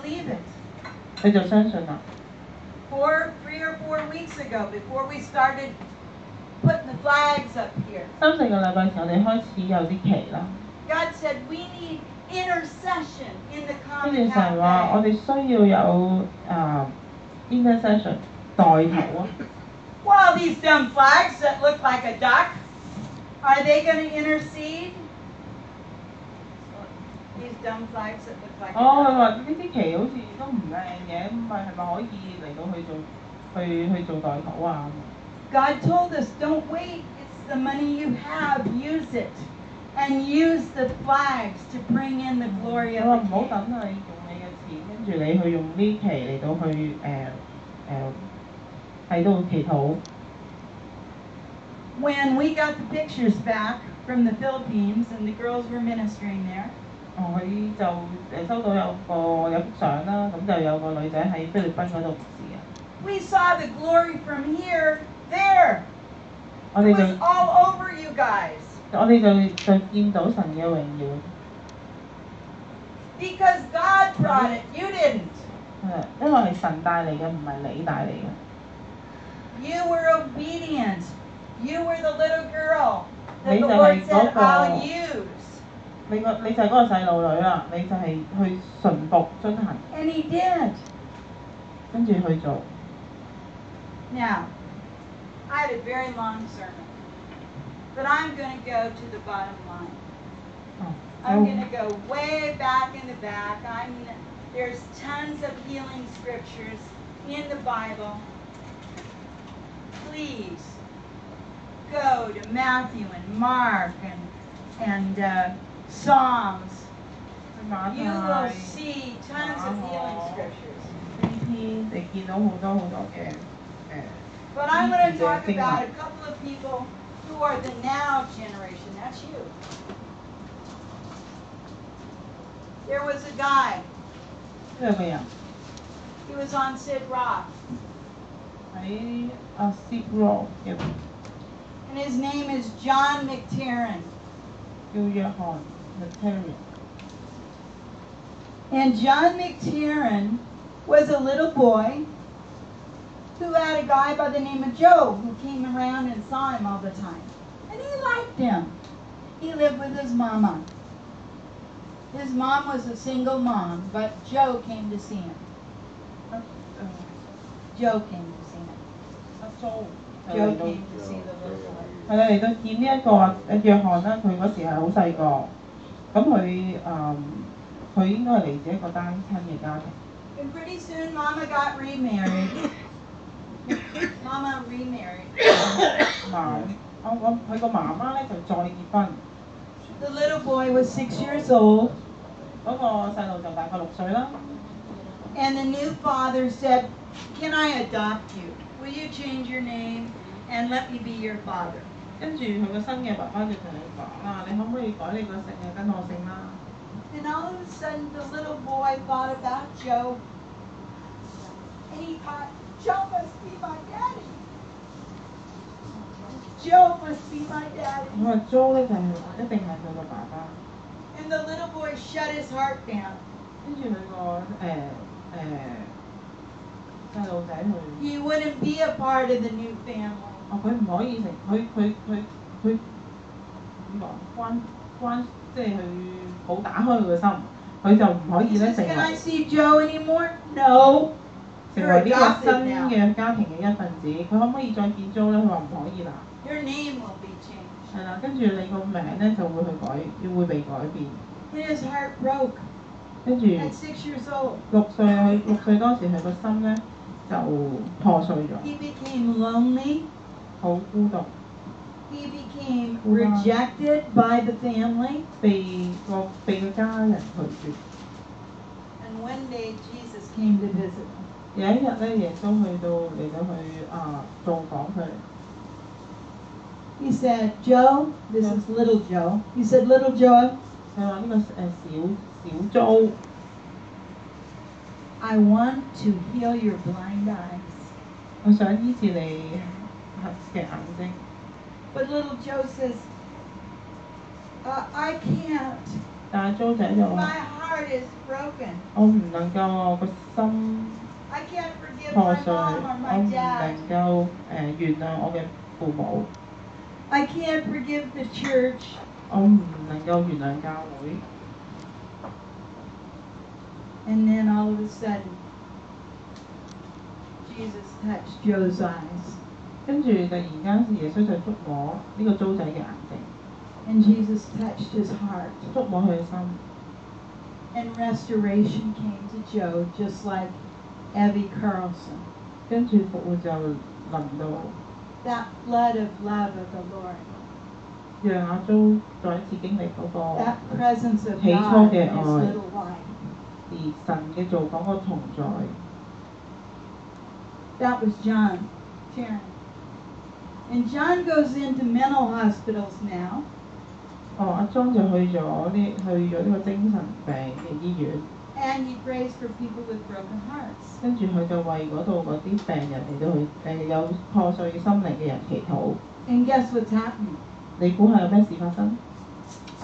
believe it. 佢就相信啦。3 or 4 weeks ago, before we started putting the flags up here, 3、4個禮拜前，我哋開始有啲旗啦。God said we need intercession in the 跟住 common 神話，我 pathway. 哋需要有intercession 代禱啊。Well, these dumb flags that look like a duck, are they going to intercede? These dumb flags that look like a 佢 duck. 話呢啲旗好似都唔靚嘅，咁係咪可以嚟到去做代禱啊？ God told us, don't wait. It's the money you have. Use it. And use the flags to bring in the glory 佢話 of 唔 the 好 King. 等你用你嘅錢，跟住你去用呢旗嚟到去喺度祈禱。When we got the pictures back from the Philippines and the girls were ministering there, 佢就收到有幅相啦，咁就有個女仔喺菲律賓嗰度服侍嘅。 we saw the glory from here, there. 我 It 哋 was 就 all over you guys. 見到神嘅榮耀。 Because God brought it. You didn't. 因為係神帶嚟嘅，唔係你帶嚟嘅。 You were obedient. You were the little girl that 你 the 就 Lord 係 said, 嗰 I'll 個， use. 你就係嗰個細路女啦，你就係去順服遵行， And he did. 跟住去做。 Now, I had a very long sermon, but I'm going to go to the bottom line. 哦， I'm going to go way back in the back. There's tons of healing scriptures in the Bible. Please go to Matthew and Mark and Psalms. 去馬 You will 太、 see tons of healing scriptures. 呢篇，你見到好多嘅But I'm going to talk about a couple of people who are the now generation. That's you. There was a guy. 呢兩個人 He was on Sid Rock. 喺Sid Rock 嘅 And his name is John McTiernan. 叫約翰 Material。 And John McTiernan was a little boy who had a guy by the name of Joe who came around and saw him all the time. And he liked him. He lived with his mama. His mom was a single mom, but Joe came to see him. Joe came to see him. 阿蘇 Joe came to see the little boy. 係啦，嚟到見呢一個約翰啦，佢嗰時係好細個，咁佢應該係嚟自一個單親嘅家庭。 And pretty soon Mama got remarried. Mama remarried. 佢個媽媽咧就再結婚， The little boy was 6 years old. 嗰個細路就大概6歲啦。 And the new father said, can I adopt you? Will you change your name and let me be your father? 跟住佢個新嘅爸爸就同佢講啦：你可唔可以改你個姓啊，跟我姓啦？ And all of a sudden the little boy thought about Joe. And he thought, Joe must be my daddy. Joe must be my daddy. 佢話 Joe 咧就係一定係佢個爸爸。 And the little boy shut his heart down. 跟住佢個細路仔佢， He wouldn't be a part of the new family. 佢唔可以成佢點講即係佢冇打開佢個心，佢就唔可 He 以咧 says, 成 can I 為 see Joe anymore? No. 成 You're 為呢個 adopted 新 now. 嘅家庭嘅一份子。佢可唔可以再見 Joe 咧？佢話唔可以啦。 Your name will be changed. 係啦，跟住你個名咧就會會被改變。 And his heart broke 跟住 at 6 years old. 6歲嗰時，佢個心咧就破碎咗， He became lonely. 好孤獨， He became rejected by the family. 被個家人拒絕。 And one day Jesus came to visit him. 有一日咧，耶穌嚟到去造訪佢。 He said, Joe, this is little Joe. He said, little Joe, 佢話呢個小租， I want to heal your blind eyes. 我想醫治你嘅眼睛。 But little Joe says, I can't. 但係租仔就話 My heart is broken. 我唔能夠我個心 I can't forgive 破 my 碎， mom or 我 my 唔 dad. 能夠原諒我嘅父母， I can't forgive the church. 我唔能夠原諒教會。 And then all of a sudden, Jesus touched Joe's eyes. 跟住突然間耶穌就觸摸呢個租仔嘅眼睛， And Jesus touched his heart. 觸摸佢嘅心， And restoration came to Joe, just like Evie Carlson. 跟住復活就臨到， That flood of love of the Lord. 讓阿租再一次經歷嗰個 That presence of 起初 God 嘅 in his 愛， little life. 而神嘅做嗰個同在。 That was John Tarrant. And John goes into mental hospitals now. 阿莊就去咗呢個精神病嘅醫院， And he prays for people with broken hearts. 跟住佢就為嗰度嗰啲病人嚟到去有破碎心靈嘅人祈禱。 And guess what's happening? 你估下有咩事發生？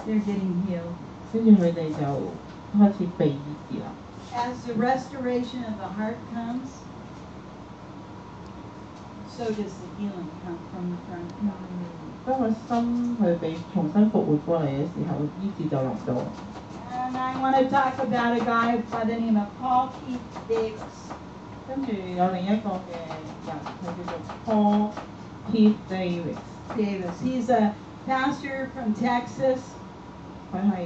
They're getting healed. 跟住佢哋就開始被醫治啦。 As the restoration of the heart comes, so does the healing come from the throne of God. 當個心佢被重新復活過嚟嘅時候，醫治就臨到。 And I want to talk about a guy by the name of Paul Davis. 跟住有另一個嘅人，佢叫做 Paul Davis。 He's a pastor from Texas. 佢係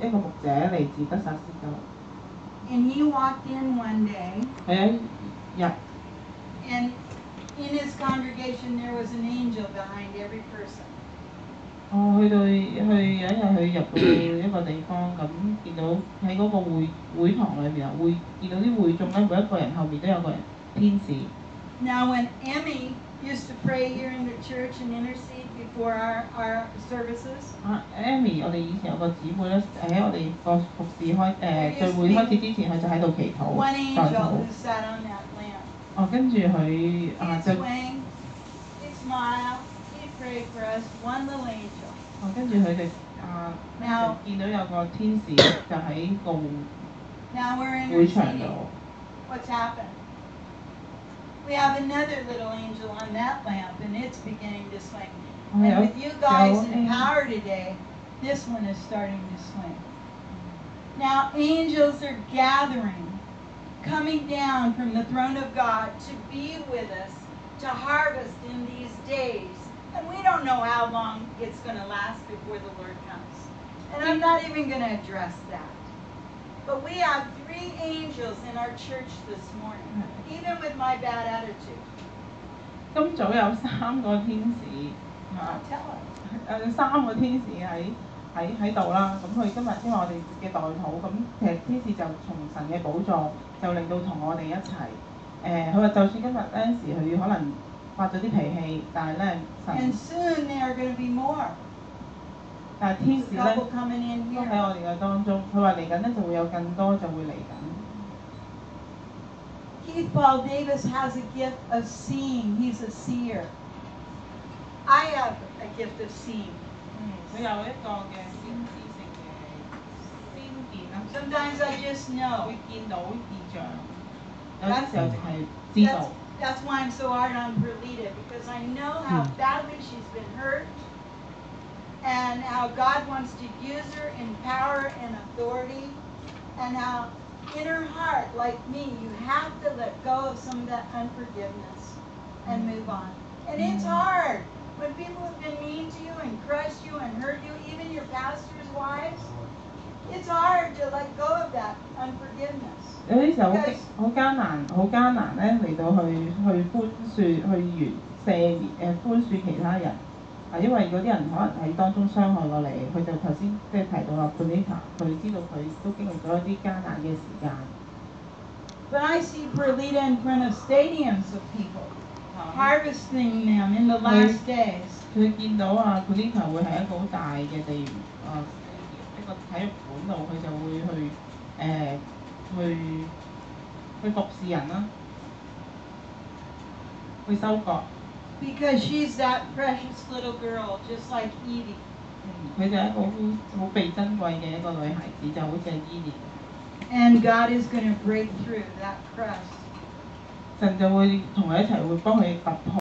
一個牧者嚟自德薩斯州。 And he walked in one day. 喺一日， And in his congregation there was an angel behind every person. 去有一日佢入到一個地方，咁見到喺嗰個會堂裏面啊，見到啲會眾咧，每一個人後面都有個人天使。 Now when Emmy used to pray here in the church and intercede before our services, Amy， 我哋以前有個姊妹咧，喺我哋個服侍聚會開始之前，佢就喺度祈禱 one 代 angel 禱。 who sat on that lamp. 跟住佢 He'd 就 swing, he'd smile, he'd pray for us, one little angel. 跟住佢哋Now- 見到有個天使就喺個 Now we're 會場 interceding. 度。 What's happened? We have another little angel on that lamp, and it's beginning to swing. And with you guys in power today, this one is starting to swing. Now angels are gathering, coming down from the throne of God to be with us, to harvest in these days. And we don't know how long it's going to last before the Lord comes. And I'm not even going to address that. But we have 3 angels in our church this morning, even with my bad attitude. 今早有3個天使 I'll tell us. 3個天使喺度啦。咁佢今日因為我哋嘅代禱，咁其實天使就從神嘅寶座就嚟到同我哋一齊。佢話就算今日嗰陣時佢可能發咗啲脾氣，但係咧 And 神， soon there are going to be more. 但係天 There's 使 a 咧 couple coming in 都喺 here. 我哋嘅當中。佢話嚟緊咧就會有更多就會嚟緊。 Keith Paul Davis has a gift of seeing. He's a seer. I have a gift of seeing. 佢有一個嘅先知性嘅先見啦， Sometimes I just know. 會見到異象，有啲時候淨係知道。 That's why I'm so hard on Perlita, because I know how badly she's been hurt and how God wants to use her in power and authority, and how in her heart, like me, you have to let go of some of that unforgiveness and move on. And it's hard when people have been mean to you and crushed you and hurt you, even your pastor's wives. It's hard to let go of that unforgiveness. 有啲時候好艱難咧嚟到去寬恕、去赦免寬恕其他人。因為嗰啲人可能喺當中傷害過你，佢就頭先即係提到啦 Perlita， 佢知道佢都經歷咗一啲艱難嘅時間。 But I see Perlita in front of stadiums of people, harvesting them in the last days. 佢見到Perlita 會係一個好大嘅地一個體育館度，佢就會去服侍人啦，去收割。 Because she's that precious little girl, just like Evie. 佢就係一個好被珍貴嘅一個女孩子，就好似係伊蓮。And God is going to break through that crust. 神就會同佢一齊會幫佢突破。